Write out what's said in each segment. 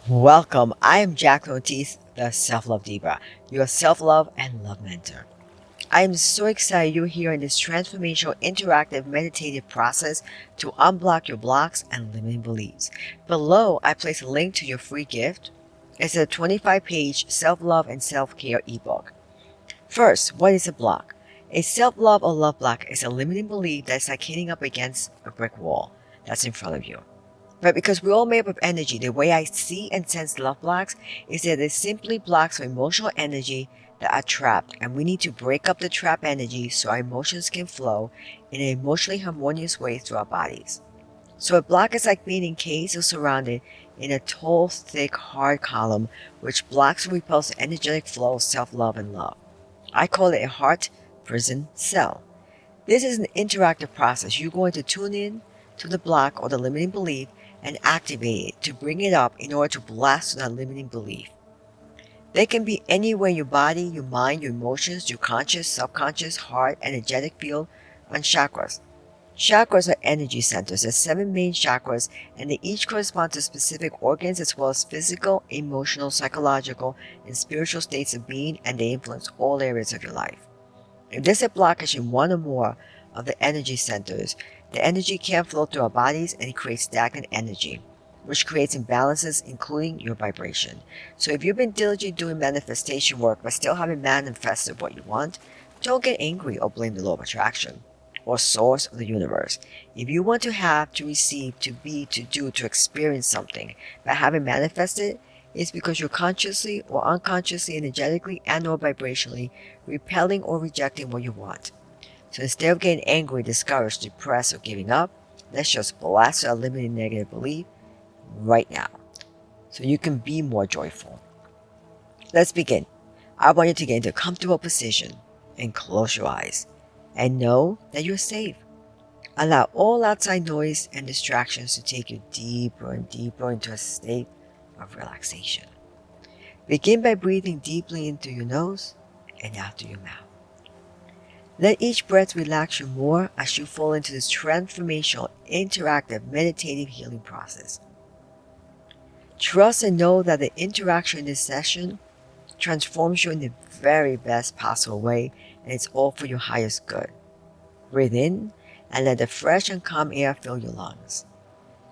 Welcome. I am Jacqueline Ortiz, the Self-Love Diva, your self-love and love mentor. I am so excited you're here in this transformational, interactive, meditative process to unblock your blocks and limiting beliefs. Below, I place a link to your free gift. It's a 25-page self-love and self-care ebook. First, what is a block? A self-love or love block is a limiting belief that's like hitting up against a brick wall that's in front of you. But because we're all made up of energy, the way I see and sense love blocks is that they're simply blocks of emotional energy that are trapped, and we need to break up the trapped energy so our emotions can flow in an emotionally harmonious way through our bodies. So a block is like being encased or surrounded in a tall, thick, hard column which blocks and repels the energetic flow of self-love and love. I call it a heart prison cell. This is an interactive process. You're going to tune in to the block or the limiting belief and activate it to bring it up in order to blast that limiting belief. They can be anywhere in your body, your mind, your emotions, your conscious, subconscious, heart, energetic field, and chakras. Chakras are energy centers. There's 7 main chakras, and they each correspond to specific organs as well as physical, emotional, psychological, and spiritual states of being, and they influence all areas of your life. If there's a blockage in one or more of the energy centers, the energy can't flow through our bodies and it creates stagnant energy, which creates imbalances, including your vibration. So if you've been diligently doing manifestation work but still haven't manifested what you want, don't get angry or blame the law of attraction or source of the universe. If you want to have, to receive, to be, to do, to experience something but haven't manifested, it's because you're consciously or unconsciously, energetically, and or vibrationally repelling or rejecting what you want. So instead of getting angry, discouraged, depressed, or giving up, let's just blast our limiting negative belief right now so you can be more joyful. Let's begin. I want you to get into a comfortable position and close your eyes and know that you're safe. Allow all outside noise and distractions to take you deeper and deeper into a state of relaxation. Begin by breathing deeply in through your nose and out through your mouth. Let each breath relax you more as you fall into this transformational, interactive, meditative healing process. Trust and know that the interaction in this session transforms you in the very best possible way, and it's all for your highest good. Breathe in and let the fresh and calm air fill your lungs.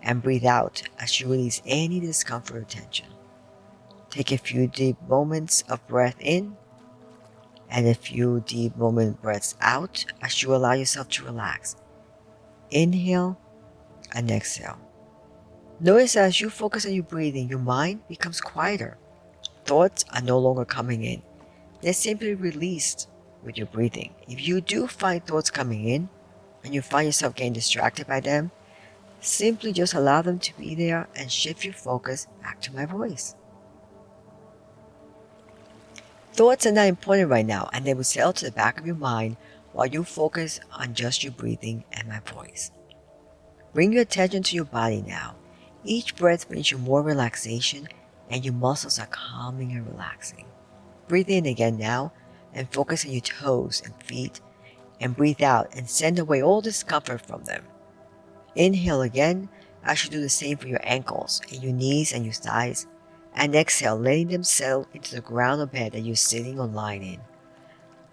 And breathe out as you release any discomfort or tension. Take a few deep moments of breath in and a few deep moment breaths out as you allow yourself to relax. Inhale and exhale. Notice that as you focus on your breathing, your mind becomes quieter. Thoughts are no longer coming in. They're simply released with your breathing. If you do find thoughts coming in and you find yourself getting distracted by them, simply just allow them to be there and shift your focus back to my voice. Thoughts are not important right now, and they will settle to the back of your mind while you focus on just your breathing and my voice. Bring your attention to your body now. Each breath brings you more relaxation, and your muscles are calming and relaxing. Breathe in again now, and focus on your toes and feet, and breathe out and send away all discomfort from them. Inhale again as you do the same for your ankles and your knees and your thighs, and exhale, letting them settle into the ground or bed that you're sitting or lying in,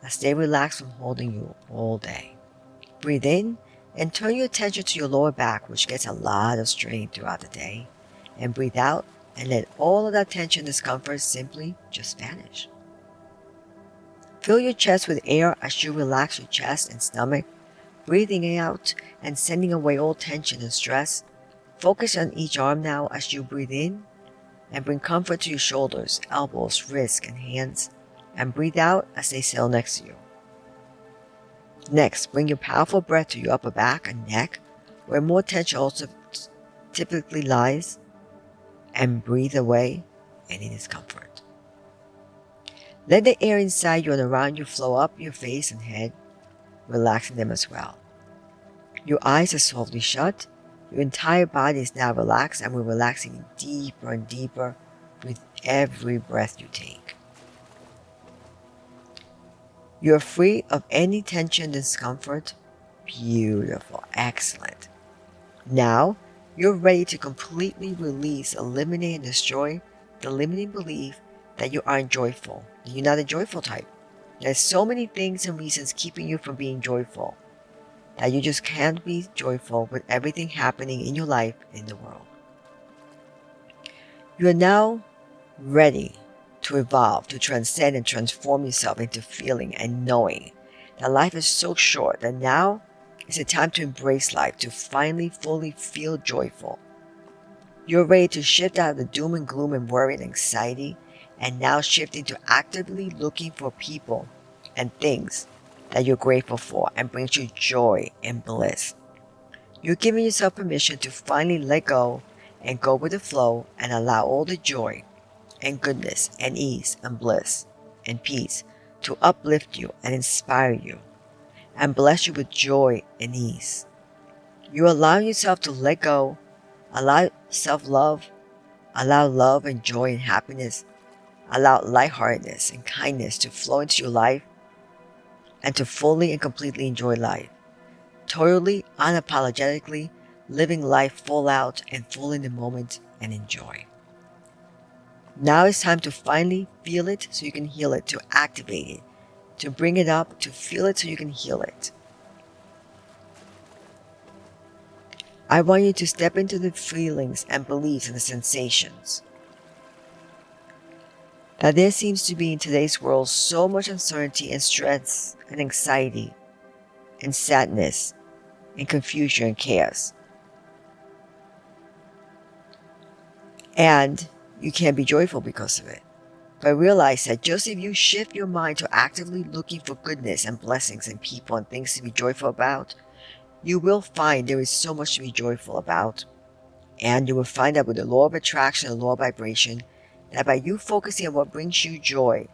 as they relax from holding you all day. Breathe in and turn your attention to your lower back, which gets a lot of strain throughout the day, and breathe out and let all of that tension and discomfort simply just vanish. Fill your chest with air as you relax your chest and stomach, breathing out and sending away all tension and stress. Focus on each arm now as you breathe in and bring comfort to your shoulders, elbows, wrists, and hands, and breathe out as they settle next to you. Next, bring your powerful breath to your upper back and neck, where more tension also typically lies, and breathe away any discomfort. Let the air inside you and around you flow up your face and head, relaxing them as well. Your eyes are softly shut. Your entire body is now relaxed, and we're relaxing deeper and deeper with every breath you take. You're free of any tension and discomfort. Beautiful. Excellent. Now, you're ready to completely release, eliminate, and destroy the limiting belief that you aren't joyful, that you're not a joyful type. There's so many things and reasons keeping you from being joyful that you just can't be joyful with everything happening in your life, in the world. You are now ready to evolve, to transcend and transform yourself into feeling and knowing that life is so short that now is the time to embrace life, to finally fully feel joyful. You're ready to shift out of the doom and gloom and worry and anxiety, and now shifting to actively looking for people and things that you're grateful for and brings you joy and bliss. You're giving yourself permission to finally let go and go with the flow and allow all the joy and goodness and ease and bliss and peace to uplift you and inspire you and bless you with joy and ease. You're allowing yourself to let go, allow self-love, allow love and joy and happiness, allow lightheartedness and kindness to flow into your life and to fully and completely enjoy life. Totally, unapologetically, living life full out and full in the moment and enjoy. Now it's time to finally feel it so you can heal it, to activate it, to bring it up, to feel it so you can heal it. I want you to step into the feelings and beliefs and the sensations. That there seems to be in today's world so much uncertainty and stress and anxiety and sadness and confusion and chaos. And you can't be joyful because of it. But realize that just if you shift your mind to actively looking for goodness and blessings and people and things to be joyful about, you will find there is so much to be joyful about. And you will find that with the law of attraction and law of vibration, that by you focusing on what brings you joy,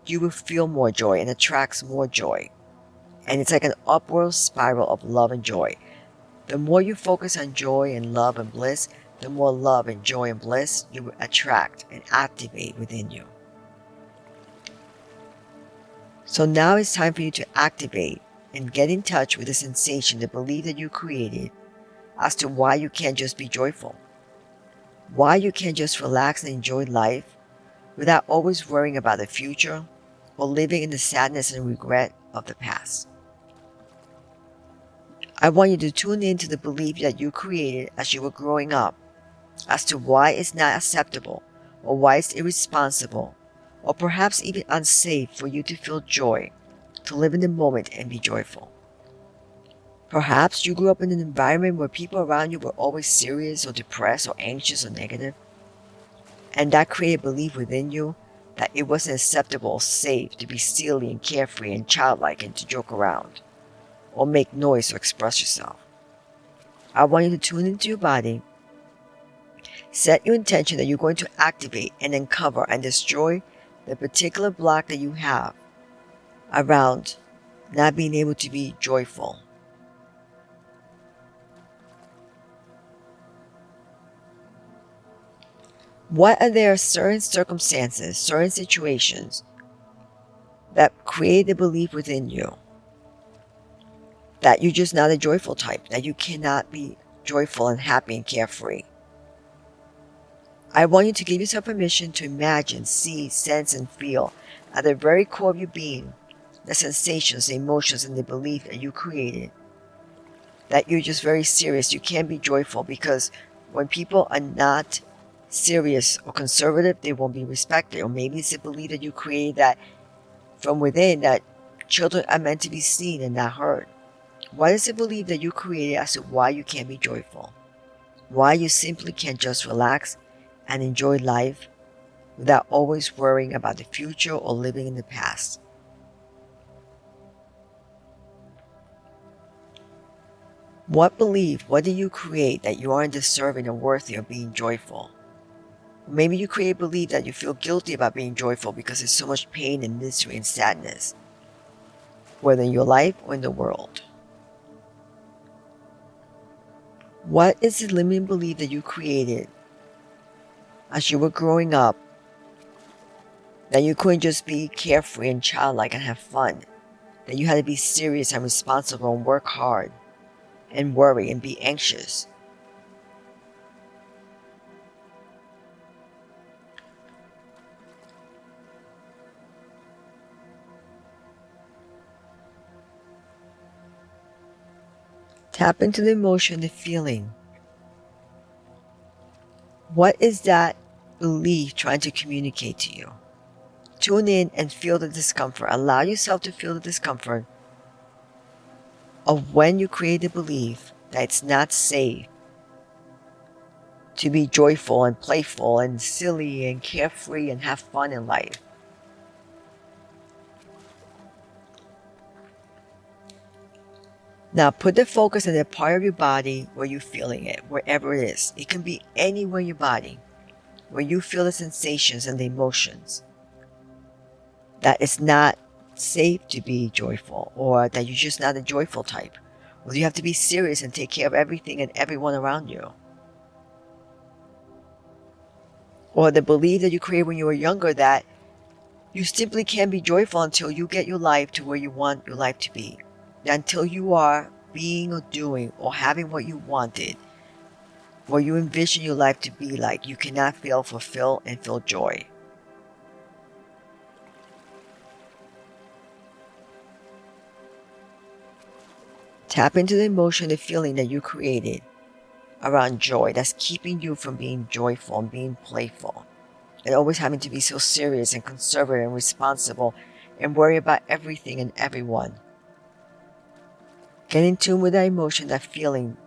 you will feel more joy and attracts more joy. And it's like an upward spiral of love and joy. The more you focus on joy and love and bliss, the more love and joy and bliss you will attract and activate within you. So now it's time for you to activate and get in touch with the sensation, the belief that you created as to why you can't just be joyful. Why you can't just relax and enjoy life without always worrying about the future or living in the sadness and regret of the past. I want you to tune in to the belief that you created as you were growing up as to why it's not acceptable or why it's irresponsible or perhaps even unsafe for you to feel joy, to live in the moment and be joyful. Perhaps you grew up in an environment where people around you were always serious or depressed or anxious or negative, and that created a belief within you that it wasn't acceptable or safe to be silly and carefree and childlike and to joke around or make noise or express yourself. I want you to tune into your body, set your intention that you're going to activate and uncover and destroy the particular block that you have around not being able to be joyful. What are there certain circumstances, certain situations that create the belief within you that you're just not a joyful type, that you cannot be joyful and happy and carefree? I want you to give yourself permission to imagine, see, sense, and feel at the very core of your being the sensations, the emotions, and the belief that you created. That you're just very serious. You can't be joyful because when people are not serious or conservative, they won't be respected. Or maybe it's a belief that you created that from within that children are meant to be seen and not heard. What is the belief that you created as to why you can't be joyful? Why you simply can't just relax and enjoy life without always worrying about the future or living in the past? What belief, what did you create that you aren't deserving or worthy of being joyful? Maybe you create a belief that you feel guilty about being joyful because there's so much pain and misery and sadness, whether in your life or in the world. What is the limiting belief that you created as you were growing up that you couldn't just be carefree and childlike and have fun, that you had to be serious and responsible and work hard and worry and be anxious? Tap into the emotion, the feeling. What is that belief trying to communicate to you? Tune in and feel the discomfort. Allow yourself to feel the discomfort of when you create a belief that it's not safe to be joyful and playful and silly and carefree and have fun in life. Now put the focus on the part of your body where you're feeling it, wherever it is. It can be anywhere in your body where you feel the sensations and the emotions. That it's not safe to be joyful, or that you're just not a joyful type, or you have to be serious and take care of everything and everyone around you. Or the belief that you created when you were younger that you simply can't be joyful until you get your life to where you want your life to be. Until you are being or doing or having what you wanted, what you envision your life to be like, you cannot feel fulfilled and feel joy. Tap into the emotion, the feeling that you created around joy that's keeping you from being joyful and being playful and always having to be so serious and conservative and responsible and worry about everything and everyone. Get in tune with that emotion, that feeling,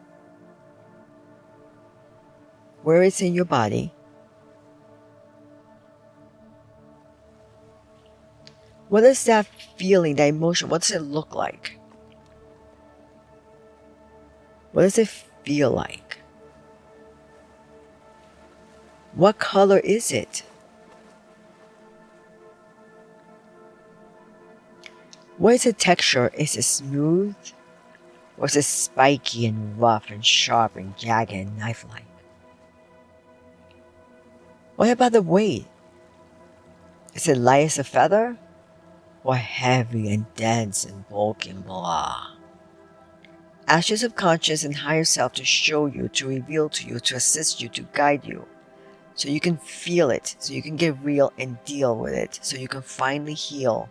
where it's in your body. What is that feeling, that emotion? What does it look like? What does it feel like? What color is it? What is the texture? Is it smooth? Or is it spiky and rough and sharp and jagged and knife-like? What about the weight? Is it light as a feather? Or heavy and dense and bulky and blah? Ask your subconscious and higher self to show you, to reveal to you, to assist you, to guide you, so you can feel it, so you can get real and deal with it, so you can finally heal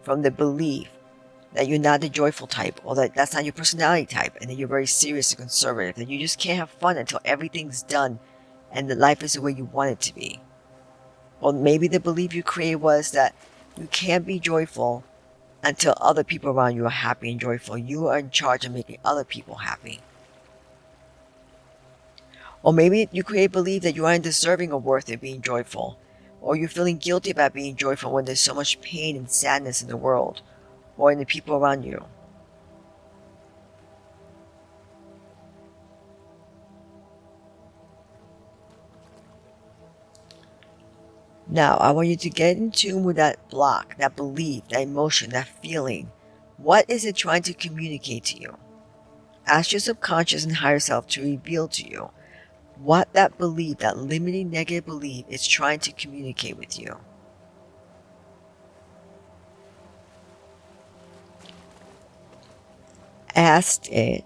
from the belief that you're not the joyful type, or that that's not your personality type, and that you're very serious and conservative, that you just can't have fun until everything's done and that life is the way you want it to be. Or maybe the belief you created was that you can't be joyful until other people around you are happy and joyful. You are in charge of making other people happy. Or maybe you create a belief that you aren't deserving or worthy of being joyful. Or you're feeling guilty about being joyful when there's so much pain and sadness in the world or in the people around you. Now, I want you to get in tune with that block, that belief, that emotion, that feeling. What is it trying to communicate to you? Ask your subconscious and higher self to reveal to you what that belief, that limiting negative belief, is trying to communicate with you. Ask it,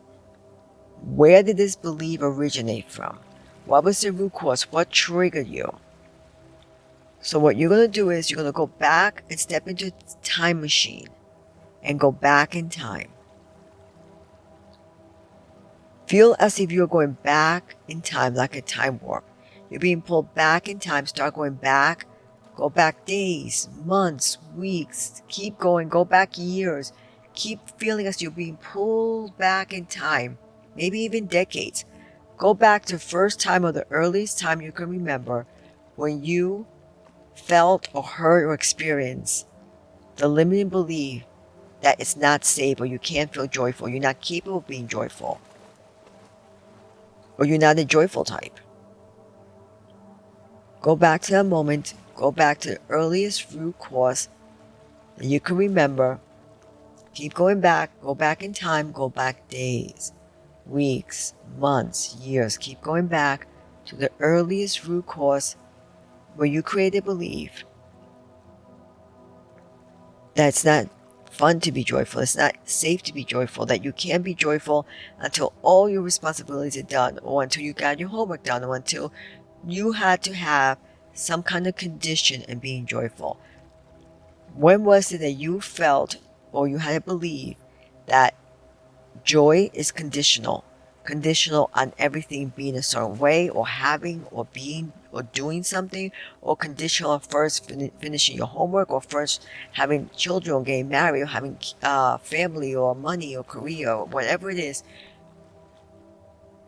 where did this belief originate from? What was the root cause? What triggered you? So what you're going to do is you're going to go back and step into a time machine and go back in time. Feel as if you're going back in time, like a time warp. You're being pulled back in time. Start going back. Go back days, months, weeks. Keep going. Go back years. Keep feeling as you're being pulled back in time. Maybe even decades. Go back to the first time or the earliest time you can remember when you felt or heard or experienced the limiting belief that it's not safe, or you can't feel joyful, you're not capable of being joyful, or you're not a joyful type. Go back to that moment. Go back to the earliest root cause that you can remember. Keep going back. Go back in time. Go back days, weeks, months, years. Keep going back to the earliest root cause where you created belief that it's not fun to be joyful, it's not safe to be joyful, that you can't be joyful until all your responsibilities are done, or until you got your homework done, or until you had to have some kind of condition in being joyful. When was it that you felt or you had to believe that Joy is conditional. Conditional on everything being a certain way, or having, or being, or doing something, or conditional on first finishing your homework, or first having children, or getting married, or having family, or money, or career, or whatever it is.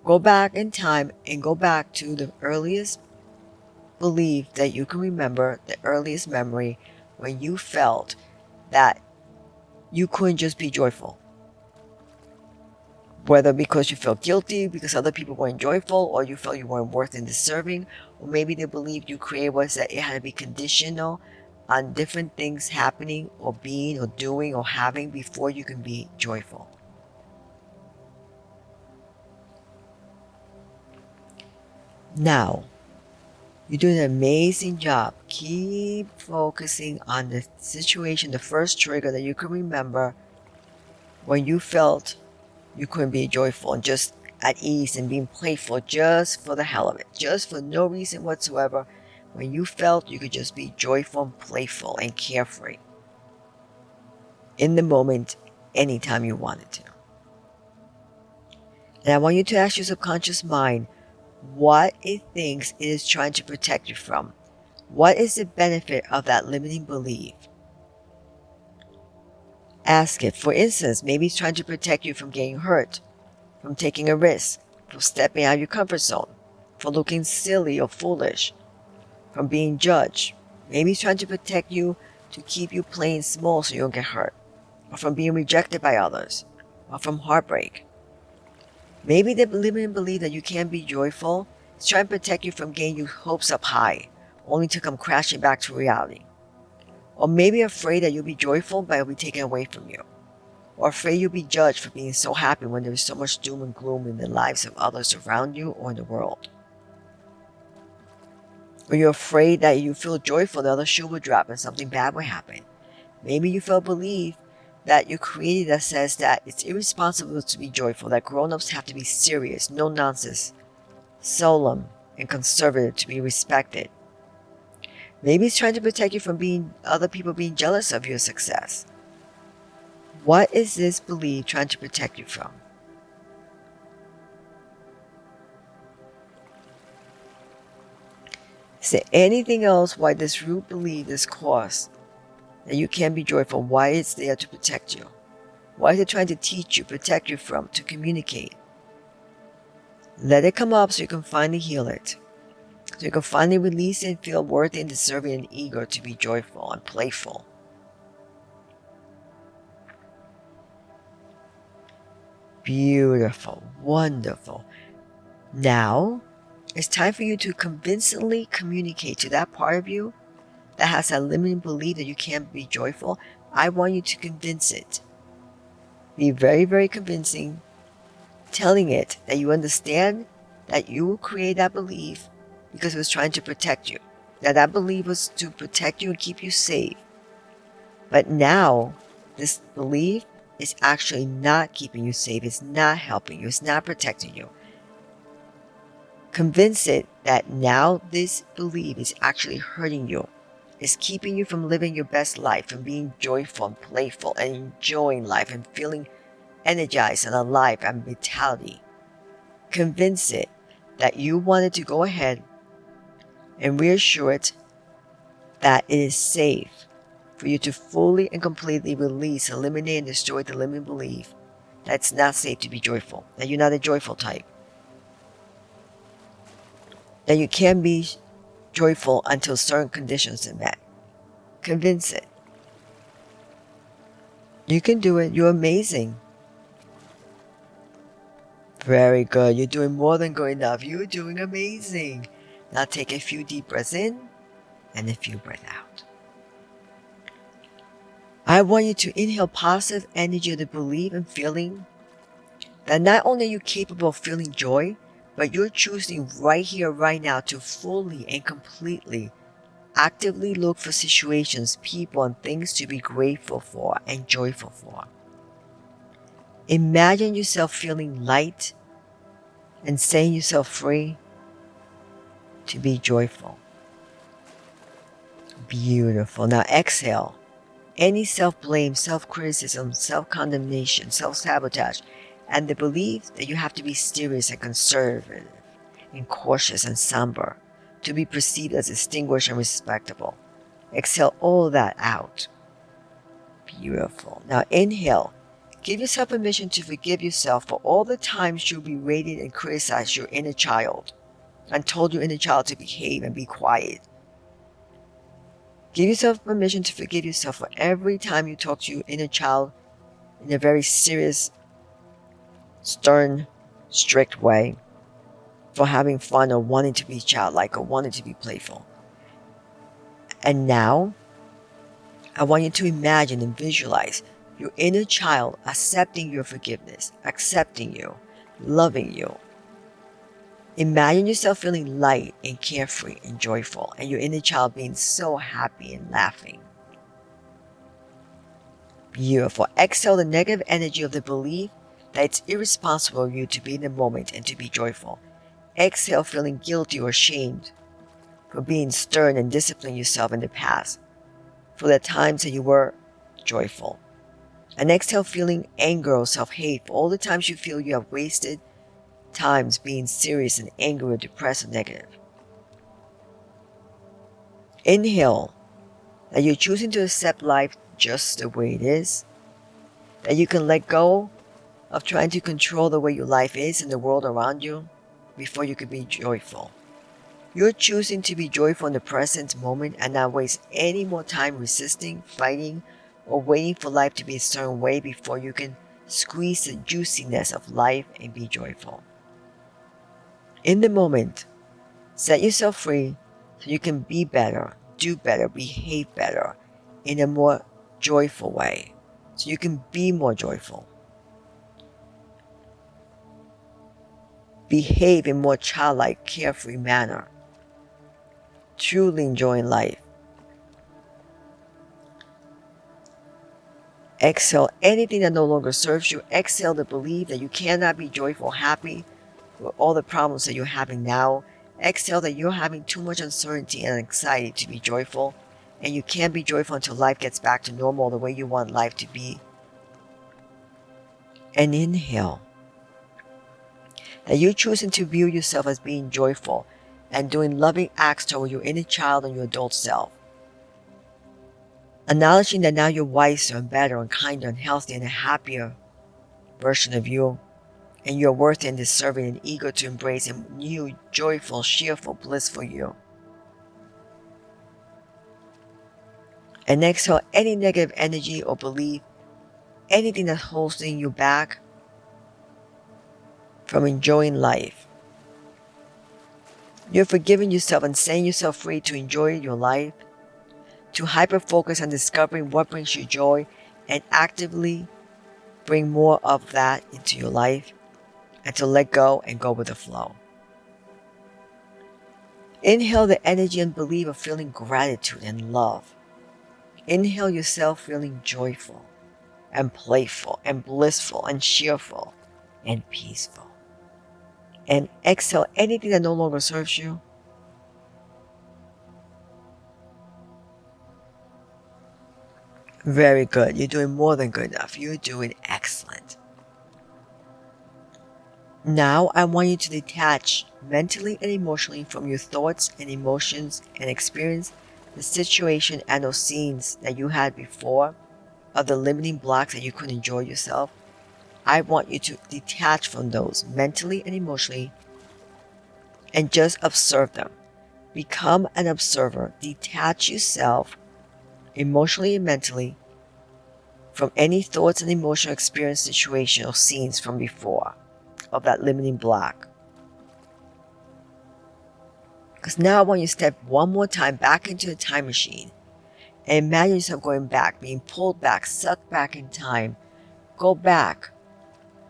Go back in time and go back to the earliest belief that you can remember, the earliest memory when you felt that you couldn't just be joyful. Whether because you felt guilty because other people weren't joyful, or you felt you weren't worth and deserving, or maybe the belief you created was that it had to be conditional on different things happening or being or doing or having before you can be joyful. Now, you're doing an amazing job. Keep focusing on the situation, the first trigger that you can remember when you felt you couldn't be joyful and just at ease and being playful just for the hell of it, just for no reason whatsoever, when you felt you could just be joyful and playful and carefree in the moment, anytime you wanted to. And I want you to ask your subconscious mind what it thinks it is trying to protect you from. What is the benefit of that limiting belief? Ask it. For instance, maybe it's trying to protect you from getting hurt, from taking a risk, from stepping out of your comfort zone, from looking silly or foolish, from being judged. Maybe it's trying to protect you to keep you playing small so you don't get hurt, or from being rejected by others, or from heartbreak. Maybe the limiting belief that you can't be joyful is trying to protect you from getting your hopes up high, only to come crashing back to reality. Or maybe afraid that you'll be joyful but it'll be taken away from you. Or afraid you'll be judged for being so happy when there is so much doom and gloom in the lives of others around you or in the world. Or you're afraid that you feel joyful, the other shoe will drop and something bad will happen. Maybe you feel belief that you created that says that it's irresponsible to be joyful, that grown-ups have to be serious, no nonsense, solemn, and conservative to be respected. Maybe it's trying to protect you from other people being jealous of your success. What is this belief trying to protect you from? Is there anything else why this root belief is caused that you can't be joyful? Why it's there to protect you? Why is it trying to teach you, protect you from, to communicate? Let it come up so you can finally heal it. So you can finally release it and feel worthy and deserving and eager to be joyful and playful. Beautiful. Wonderful. Now, it's time for you to convincingly communicate to that part of you that has a limiting belief that you can't be joyful. I want you to convince it. Be very, very convincing, telling it that you understand that you will create that belief because it was trying to protect you. That belief was to protect you and keep you safe. But now, this belief is actually not keeping you safe. It's not helping you. It's not protecting you. Convince it that now this belief is actually hurting you. It's keeping you from living your best life and being joyful and playful and enjoying life and feeling energized and alive and vitality. Convince it that you wanted to go ahead and reassure it that it is safe for you to fully and completely release, eliminate, and destroy the limiting belief that it's not safe to be joyful, that you're not a joyful type, that you can be joyful until certain conditions are met. Convince it. You can do it. You're amazing. Very good. You're doing more than good enough. You're doing amazing. Now take a few deep breaths in and a few breaths out. I want you to inhale positive energy of the belief and feeling that not only are you capable of feeling joy, but you're choosing right here, right now to fully and completely actively look for situations, people, and things to be grateful for and joyful for. Imagine yourself feeling light and setting yourself free to be joyful. Beautiful. Now exhale any self-blame, self-criticism, self-condemnation, self-sabotage, and the belief that you have to be serious and conservative and cautious and somber to be perceived as distinguished and respectable. Exhale all that out. Beautiful. Now inhale. Give yourself permission to forgive yourself for all the times you berated and criticized your inner child and told your inner child to behave and be quiet. Give yourself permission to forgive yourself for every time you talk to your inner child in a very serious, stern, strict way, for having fun or wanting to be childlike or wanting to be playful. And now, I want you to imagine and visualize your inner child accepting your forgiveness, accepting you, loving you. Imagine yourself feeling light and carefree and joyful, and your inner child being so happy and laughing. Beautiful. Exhale the negative energy of the belief that it's irresponsible of you to be in the moment and to be joyful. Exhale feeling guilty or ashamed for being stern and disciplining yourself in the past, for the times that you were joyful. And exhale feeling anger or self-hate for all the times you feel you have wasted times being serious and angry or depressed or negative. Inhale that you're choosing to accept life just the way it is, that you can let go of trying to control the way your life is and the world around you before you could be joyful. You're choosing to be joyful in the present moment and not waste any more time resisting, fighting, or waiting for life to be a certain way before you can squeeze the juiciness of life and be joyful. In the moment, set yourself free so you can be better, do better, behave better in a more joyful way, so you can be more joyful. Behave in more childlike, carefree manner, truly enjoying life. Exhale anything that no longer serves you. Exhale the belief that you cannot be joyful, happy with all the problems that you're having now. Exhale that you're having too much uncertainty and anxiety to be joyful, and you can't be joyful until life gets back to normal the way you want life to be. And inhale that you're choosing to view yourself as being joyful and doing loving acts toward your inner child and your adult self. Acknowledging that now you're wiser and better and kinder and healthy and a happier version of you, and you're worthy and deserving and eager to embrace a new, joyful, cheerful, blissful you. And exhale any negative energy or belief, anything that's holding you back from enjoying life. You're forgiving yourself and setting yourself free to enjoy your life, to hyper-focus on discovering what brings you joy and actively bring more of that into your life, and to let go and go with the flow. Inhale the energy and belief of feeling gratitude and love. Inhale yourself feeling joyful and playful and blissful and cheerful and peaceful. And exhale anything that no longer serves you. Very good. You're doing more than good enough. You're doing excellent. Now I want you to detach mentally and emotionally from your thoughts and emotions and experience the situation and those scenes that you had before of the limiting blocks that you couldn't enjoy yourself. I want you to detach from those mentally and emotionally and just observe them. Become an observer. Detach yourself emotionally and mentally from any thoughts and emotional experience, situation, or scenes from before of that limiting block. Because now I want you to step one more time back into the time machine and imagine yourself going back, being pulled back, sucked back in time. Go back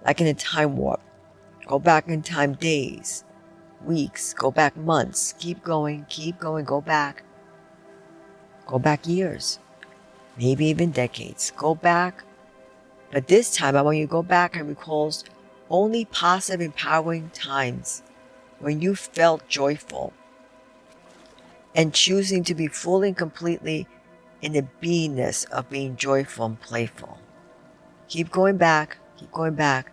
like in a time warp. Go back in time days, weeks, go back months. Keep going, go back. Go back years, maybe even decades. Go back. But this time I want you to go back and recall only positive, empowering times when you felt joyful and choosing to be fully and completely in the beingness of being joyful and playful. Keep going back, keep going back.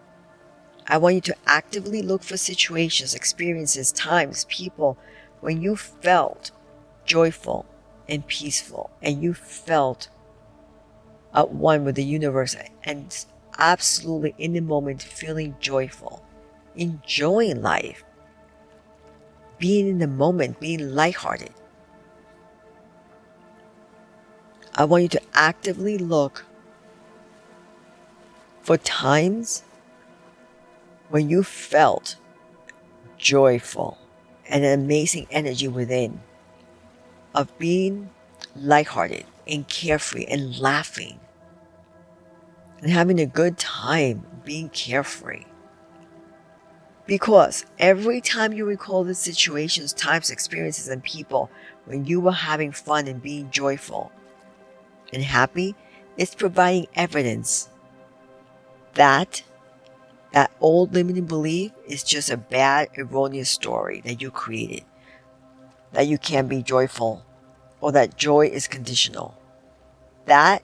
I want you to actively look for situations, experiences, times, people when you felt joyful and peaceful and you felt at one with the universe and absolutely in the moment feeling joyful, enjoying life, being in the moment, being lighthearted. I want you to actively look for times when you felt joyful and an amazing energy within of being lighthearted and carefree and laughing and having a good time being carefree. Because every time you recall the situations, times, experiences, and people when you were having fun and being joyful and happy, it's providing evidence that that old limiting belief is just a bad, erroneous story that you created. That you can't be joyful or that joy is conditional. That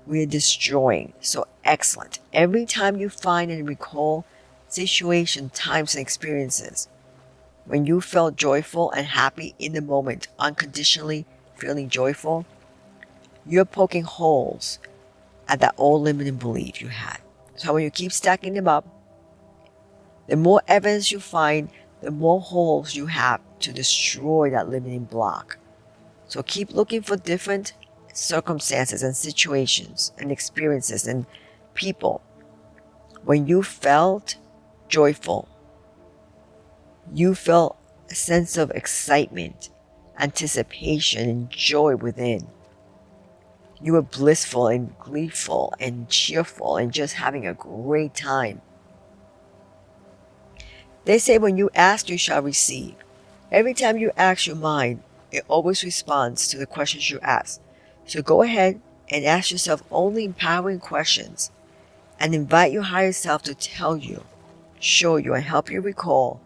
we're destroying. So excellent. Every time you find and recall situations, times, and experiences when you felt joyful and happy in the moment, unconditionally feeling joyful, you're poking holes at that old limiting belief you had. So when you keep stacking them up, the more evidence you find, the more holes you have to destroy that limiting block. So keep looking for different circumstances and situations and experiences and people when you felt joyful, you felt a sense of excitement, anticipation, and joy within. You were blissful and gleeful and cheerful and just having a great time. They say when you ask, you shall receive. Every time you ask your mind, it always responds to the questions you ask. So go ahead and ask yourself only empowering questions and invite your higher self to tell you, show you, and help you recall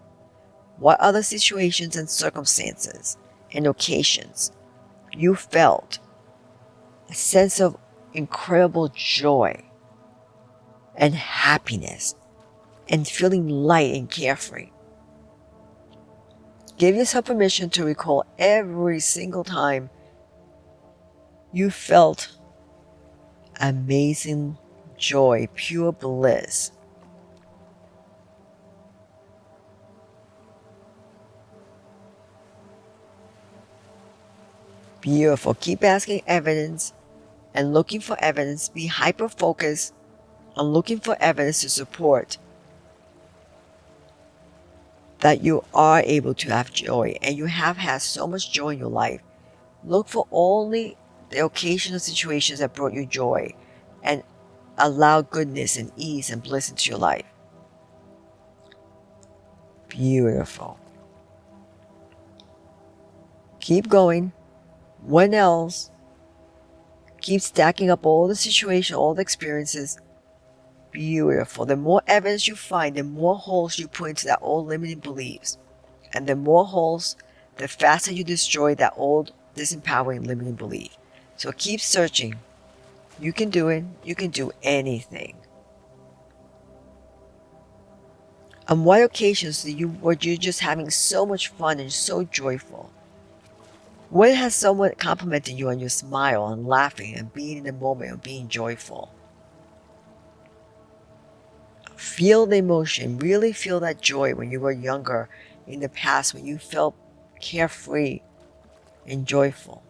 what other situations and circumstances and occasions you felt a sense of incredible joy and happiness and feeling light and carefree. Give yourself permission to recall every single time you felt amazing joy, pure bliss. Beautiful. Keep asking evidence and looking for evidence. Be hyper-focused on looking for evidence to support that you are able to have joy and you have had so much joy in your life. Look for only the occasional situations that brought you joy and allow goodness and ease and bliss into your life. Beautiful. Keep going. When else? Keep stacking up all the situations, all the experiences. Beautiful. The more evidence you find, the more holes you put into that old limiting beliefs. And the more holes, the faster you destroy that old disempowering limiting belief. So keep searching. You can do it. You can do anything. On what occasions were you just having so much fun and so joyful? When has someone complimented you on your smile and laughing and being in the moment and being joyful? Feel the emotion. Really feel that joy when you were younger in the past, when you felt carefree and joyful.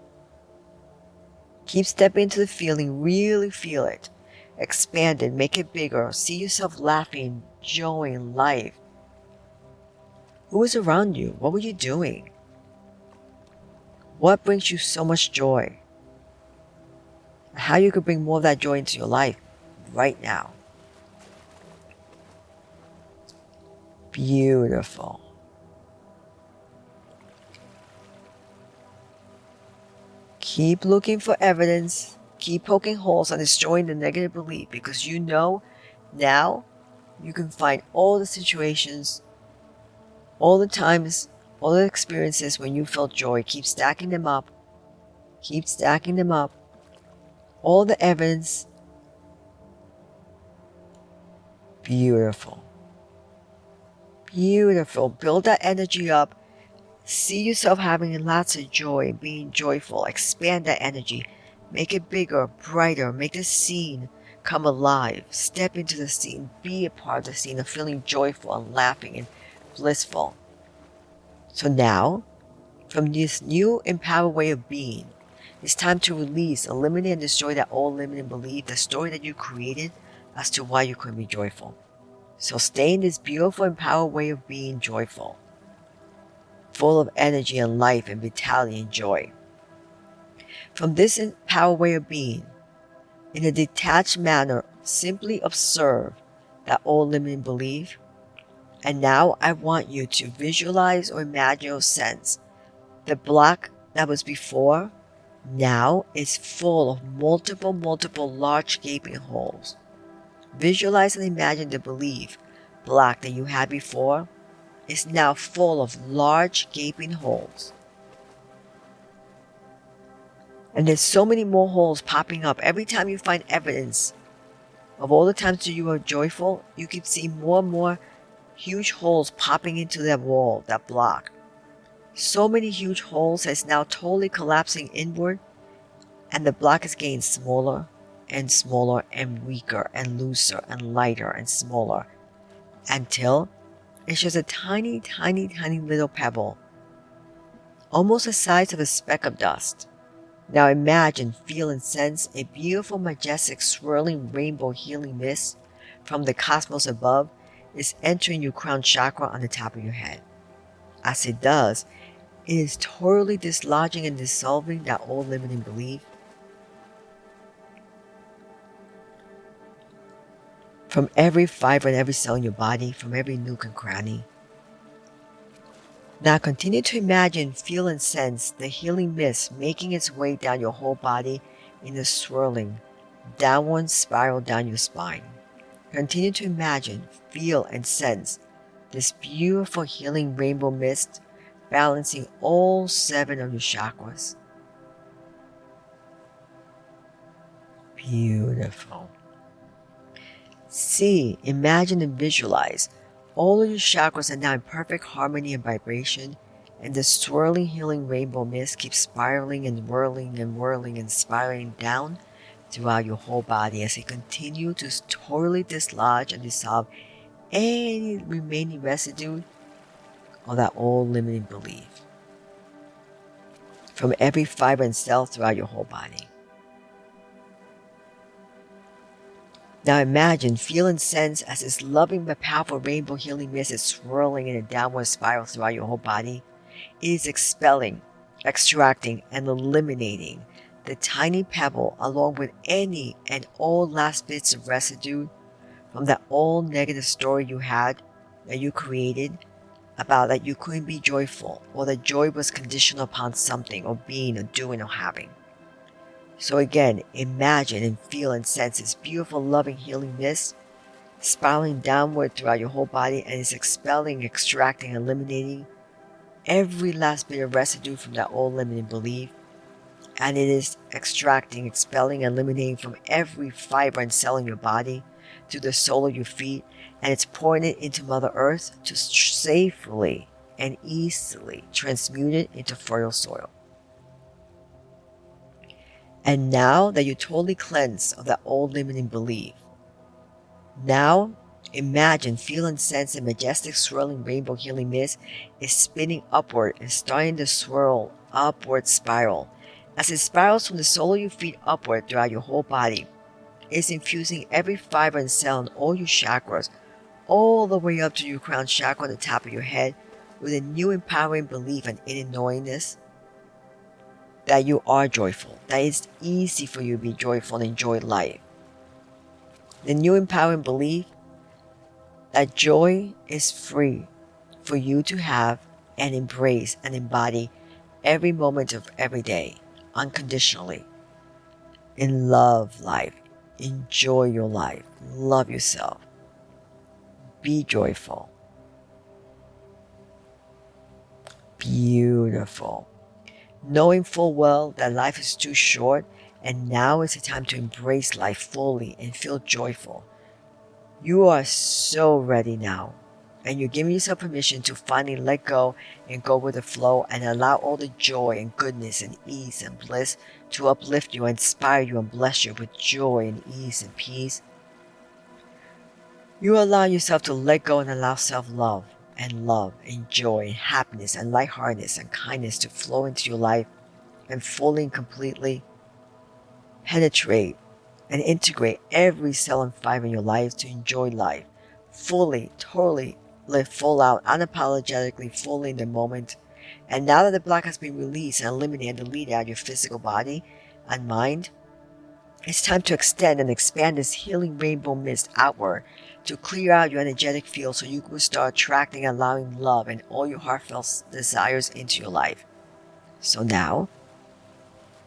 Keep stepping into the feeling. Really feel it. Expand it. Make it bigger. See yourself laughing, enjoying life. Who was around you? What were you doing? What brings you so much joy? How you could bring more of that joy into your life right now. Beautiful. Keep looking for evidence. Keep poking holes and destroying the negative belief, because you know now you can find all the situations, all the times, all the experiences when you felt joy. Keep stacking them up. Keep stacking them up. All the evidence. Beautiful. Beautiful. Build that energy up. See yourself having lots of joy, being joyful. Expand that energy. Make it bigger, brighter. Make the scene come alive. Step into the scene. Be a part of the scene of feeling joyful and laughing and blissful. So now, from this new empowered way of being, it's time to release, eliminate, and destroy that old limiting belief, the story that you created as to why you couldn't be joyful. So stay in this beautiful, empowered way of being joyful, full of energy and life and vitality and joy. From this empowered way of being, in a detached manner, simply observe that old limiting belief. And now I want you to visualize or imagine or sense the block that was before now is full of multiple large gaping holes. Visualize and imagine the belief block that you had before is now full of large gaping holes. And there's so many more holes popping up. Every time you find evidence of all the times that you were joyful, you keep seeing more and more huge holes popping into that wall, that block. So many huge holes that it's now totally collapsing inward, and the block is getting smaller and smaller and weaker and looser and lighter and smaller until it's just a tiny little pebble, almost the size of a speck of dust. Now imagine, feel, and sense a beautiful, majestic, swirling rainbow healing mist from the cosmos above is entering your crown chakra on the top of your head. As it does, it is totally dislodging and dissolving that old limiting belief from every fiber and every cell in your body, from every nook and cranny. Now continue to imagine, feel, and sense the healing mist making its way down your whole body in a swirling, downward spiral down your spine. Continue to imagine, feel, and sense this beautiful healing rainbow mist balancing all 7 of your chakras. Beautiful. See, imagine, and visualize all of your chakras are now in perfect harmony and vibration, and the swirling healing rainbow mist keeps spiraling and whirling and whirling and spiraling down throughout your whole body as it continues to totally dislodge and dissolve any remaining residue of that old limiting belief from every fiber and cell throughout your whole body. Now imagine, feel, and sense as this loving but powerful rainbow healing mist is swirling in a downward spiral throughout your whole body. It is expelling, extracting, and eliminating the tiny pebble along with any and all last bits of residue from that old negative story you had, that you created, about that you couldn't be joyful, or that joy was conditional upon something or being or doing or having. So again, imagine and feel and sense this beautiful, loving, healing mist spiraling downward throughout your whole body, and is expelling, extracting, eliminating every last bit of residue from that old limiting belief. And it is extracting, expelling, eliminating from every fiber and cell in your body to the sole of your feet, and it's pouring it into Mother Earth to safely and easily transmute it into fertile soil. And now that you're totally cleansed of that old limiting belief, now imagine, feel, and sense the majestic swirling rainbow healing mist is spinning upward and starting to swirl upward spiral. As it spirals from the sole of your feet upward throughout your whole body, it is infusing every fiber and cell in all your chakras, all the way up to your crown chakra on the top of your head, with a new empowering belief and inner knowingness that you are joyful, that it's easy for you to be joyful and enjoy life. The new empowering belief that joy is free for you to have and embrace and embody every moment of every day, unconditionally. And love life. Enjoy your life. Love yourself. Be joyful. Beautiful. Knowing full well that life is too short, and now is the time to embrace life fully and feel joyful. You are so ready now, And you're giving yourself permission to finally let go and go with the flow and allow all the joy and goodness and ease and bliss to uplift you, inspire you, and bless you with joy and ease and peace. You allow yourself to let go and allow self-love and love and joy and happiness and lightheartedness and kindness to flow into your life and fully and completely penetrate and integrate every cell and fiber in your life to enjoy life fully, totally, live full out, unapologetically, fully in the moment. And now that the block has been released and eliminated and deleted out of your physical body and mind, it's time to extend and expand this healing rainbow mist outward to clear out your energetic field so you can start attracting and allowing love and all your heartfelt desires into your life. So now,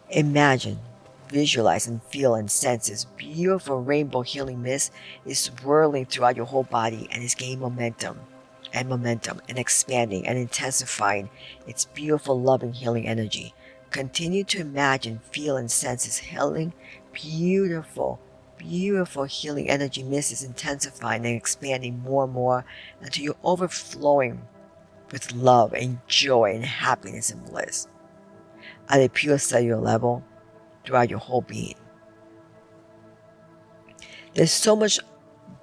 imagine, visualize, and feel and sense this beautiful rainbow healing mist is swirling throughout your whole body and is gaining momentum and expanding and intensifying its beautiful loving healing energy. Continue to imagine, feel, and sense this healing, beautiful healing energy mist is intensifying and expanding more and more until you're overflowing with love and joy and happiness and bliss at a pure cellular level throughout your whole being. There's so much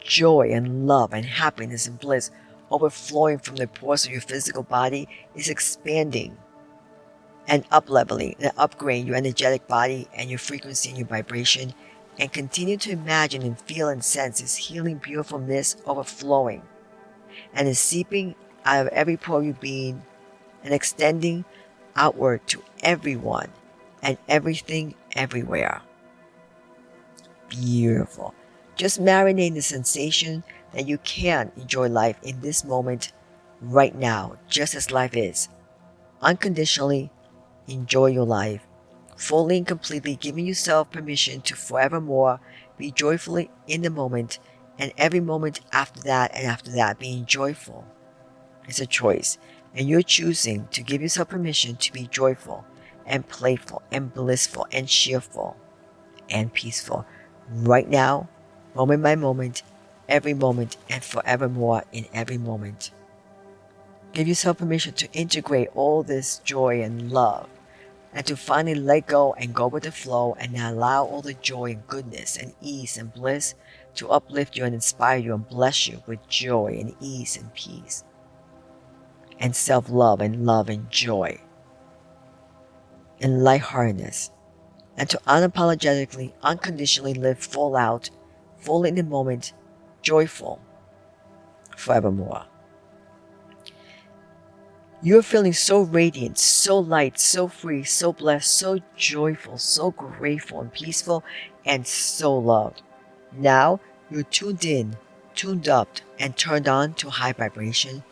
joy and love and happiness and bliss overflowing from the pores of your physical body is expanding and up-leveling and upgrading your energetic body and your frequency and your vibration. And continue to imagine and feel and sense this healing beautiful mist overflowing and is seeping out of every pore of your being and extending outward to everyone and everything everywhere. Beautiful. Just marinate in the sensation that you can enjoy life in this moment, right now, just as life is. Unconditionally enjoy your life, fully and completely giving yourself permission to forevermore be joyfully in the moment, and every moment after that being joyful. It's a choice, and you're choosing to give yourself permission to be joyful and playful and blissful and cheerful and peaceful right now, moment by moment, every moment, and forevermore in every moment. Give yourself permission to integrate all this joy and love and to finally let go and go with the flow and allow all the joy and goodness and ease and bliss to uplift you and inspire you and bless you with joy and ease and peace and self-love and love and joy and lightheartedness, and to unapologetically, unconditionally live full out, fully in the moment, joyful, forevermore. You're feeling so radiant, so light, so free, so blessed, so joyful, so grateful and peaceful, and so loved. Now you're tuned in, tuned up, and turned on to high vibration.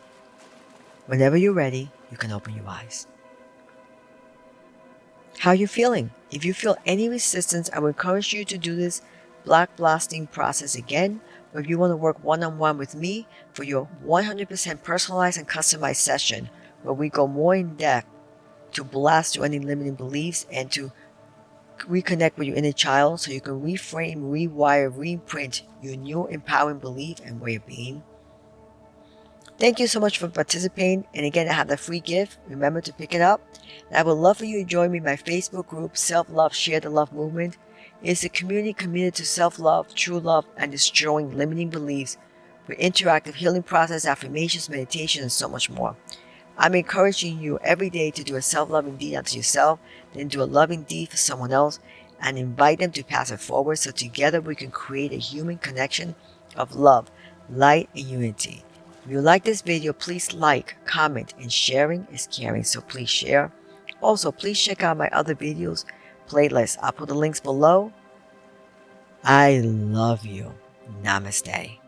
Whenever you're ready, you can open your eyes. How are you feeling? If you feel any resistance, I would encourage you to do this black blasting process again, or if you want to work one-on-one with me for your 100% personalized and customized session, where we go more in depth to blast through any limiting beliefs and to reconnect with your inner child so you can reframe, rewire, reimprint your new empowering belief and way of being. Thank you so much for participating. And again, I have the free gift. Remember to pick it up. And I would love for you to join me in my Facebook group, Self-Love, Share the Love Movement. It's a community committed to self-love, true love, and destroying limiting beliefs with interactive healing process, affirmations, meditation, and so much more. I'm encouraging you every day to do a self-loving deed unto yourself, then do a loving deed for someone else, and invite them to pass it forward so together we can create a human connection of love, light, and unity. If you like this video, please like, comment, and sharing is caring, so please share. Also, please check out my other videos, playlists. I'll put the links below. I love you. Namaste.